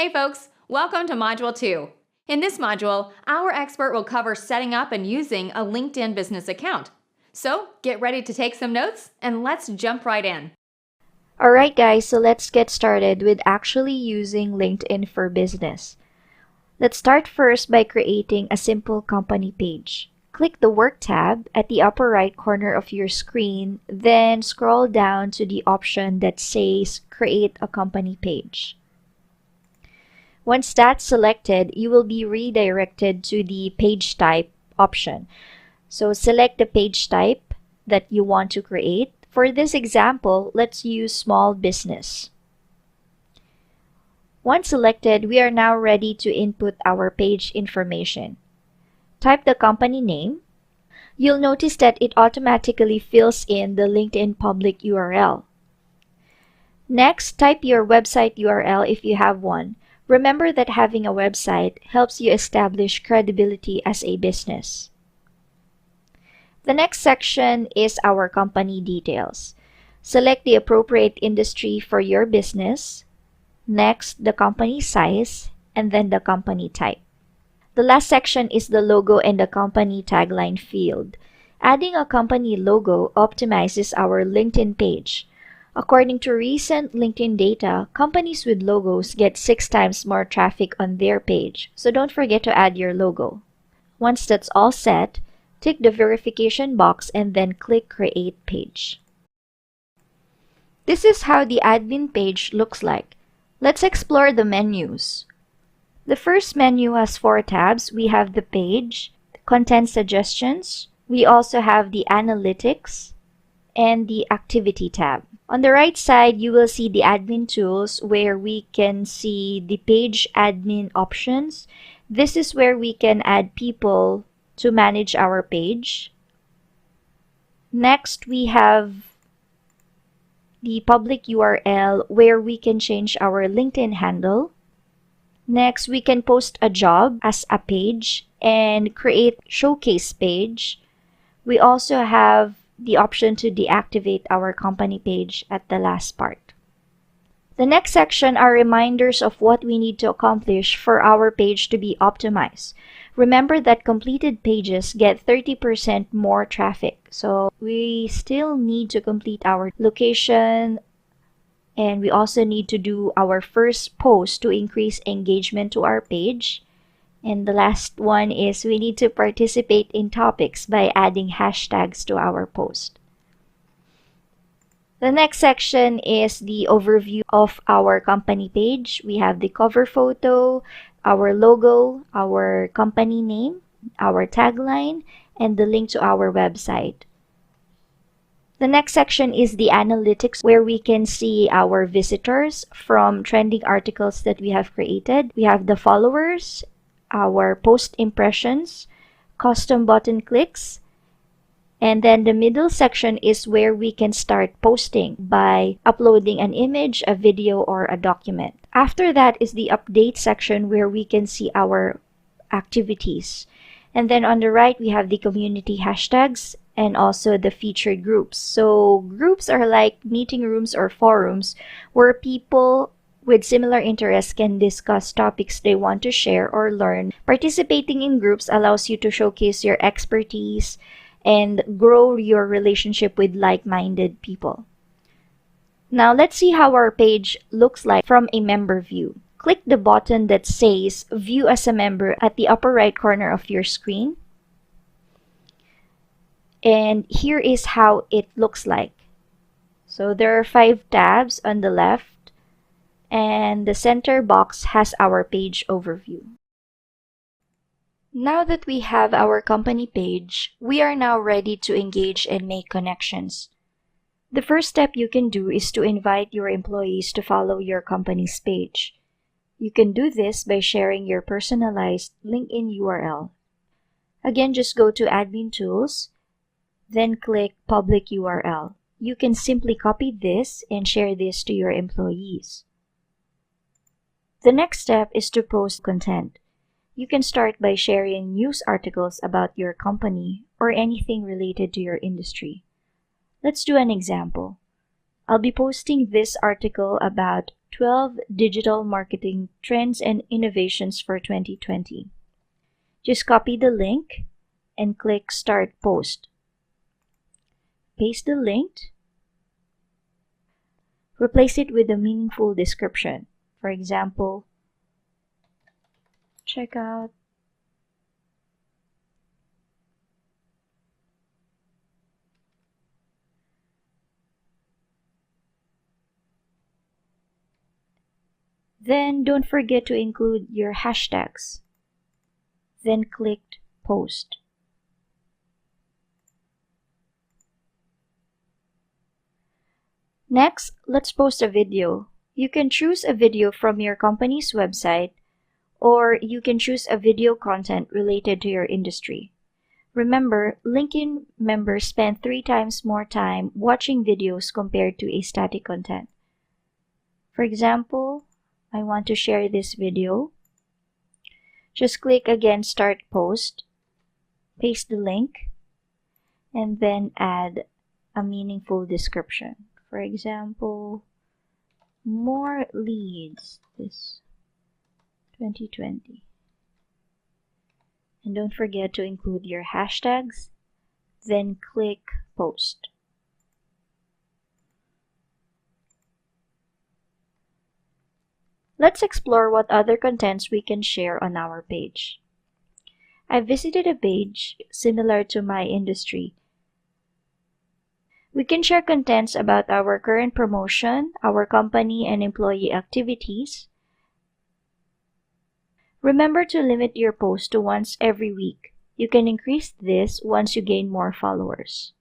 Hey folks, welcome to Module 2. In this module, our expert will cover setting up and using a LinkedIn business account. So get ready to take some notes and let's jump right in. Alright guys, so let's get started with actually using LinkedIn for business. Let's start first by creating a simple company page. Click the Work tab at the upper right corner of your screen, then scroll down to the option that says Create a Company Page. Once that's selected, you will be redirected to the page type option. So select the page type that you want to create. For this example, let's use small business. Once selected, we are now ready to input our page information. Type the company name. You'll notice that it automatically fills in the LinkedIn public URL. Next, type your website URL if you have one. Remember that having a website helps you establish credibility as a business. The next section is our company details. Select the appropriate industry for your business. Next, the company size, and then the company type. The last section is the logo and the company tagline field. Adding a company logo optimizes our LinkedIn page. According to recent LinkedIn data, companies with logos get 6 times more traffic on their page, so don't forget to add your logo. Once that's all set, tick the verification box and then click Create Page. This is how the admin page looks like. Let's explore the menus. The first menu has 4 tabs. We have the page, content suggestions. We also have the analytics and the activity tab. On the right side, you will see the admin tools where we can see the page admin options. This is where we can add people to manage our page. Next, we have the public URL where we can change our LinkedIn handle. Next, we can post a job as a page and create showcase page. We also have the option to deactivate our company page at the last part. The next section are reminders of what we need to accomplish for our page to be optimized. Remember that completed pages get 30% more traffic. So we still need to complete our location, and we also need to do our first post to increase engagement to our page. And the last one is we need to participate in topics by adding hashtags to our post. The next section is the overview of our company page. We have the cover photo, our logo, our company name, our tagline, and the link to our website. The next section is the analytics where we can see our visitors from trending articles that we have created. We have the followers, our post impressions, custom button clicks, and then the middle section is where we can start posting by uploading an image, a video, or a document. After that is the update section where we can see our activities. And then on the right, we have the community hashtags and also the featured groups. So groups are like meeting rooms or forums where people with similar interests can discuss topics they want to share or learn. Participating in groups allows you to showcase your expertise and grow your relationship with like-minded people. Now let's see how our page looks like from a member view. Click the button that says View as a Member at the upper right corner of your screen. And here is how it looks like. So there are 5 tabs on the left, and the center box has our page overview. Now that we have our company page, we are now ready to engage and make connections. The first step you can do is to invite your employees to follow your company's page. You can do this by sharing your personalized LinkedIn URL. Again, just go to Admin Tools, then click Public URL. You can simply copy this and share this to your employees. The next step is to post content. You can start by sharing news articles about your company or anything related to your industry. Let's do an example. I'll be posting this article about 12 digital marketing trends and innovations for 2020. Just copy the link and click Start Post. Paste the link. Replace it with a meaningful description. For example, check out Then don't forget to include your hashtags. Then click Post. Next, let's post a video. You can choose a video from your company's website, or you can choose a video content related to your industry. Remember, LinkedIn members spend 3 times more time watching videos compared to a static content. For example, I want to share this video. Just click again Start Post, paste the link, and then add a meaningful description. For example, more leads this 2020. And don't forget to include your hashtags, then click Post. Let's explore what other contents we can share on our page. I visited a page similar to my industry. We can share contents about our current promotion, our company and employee activities. Remember to limit your post to once every week. You can increase this once you gain more followers.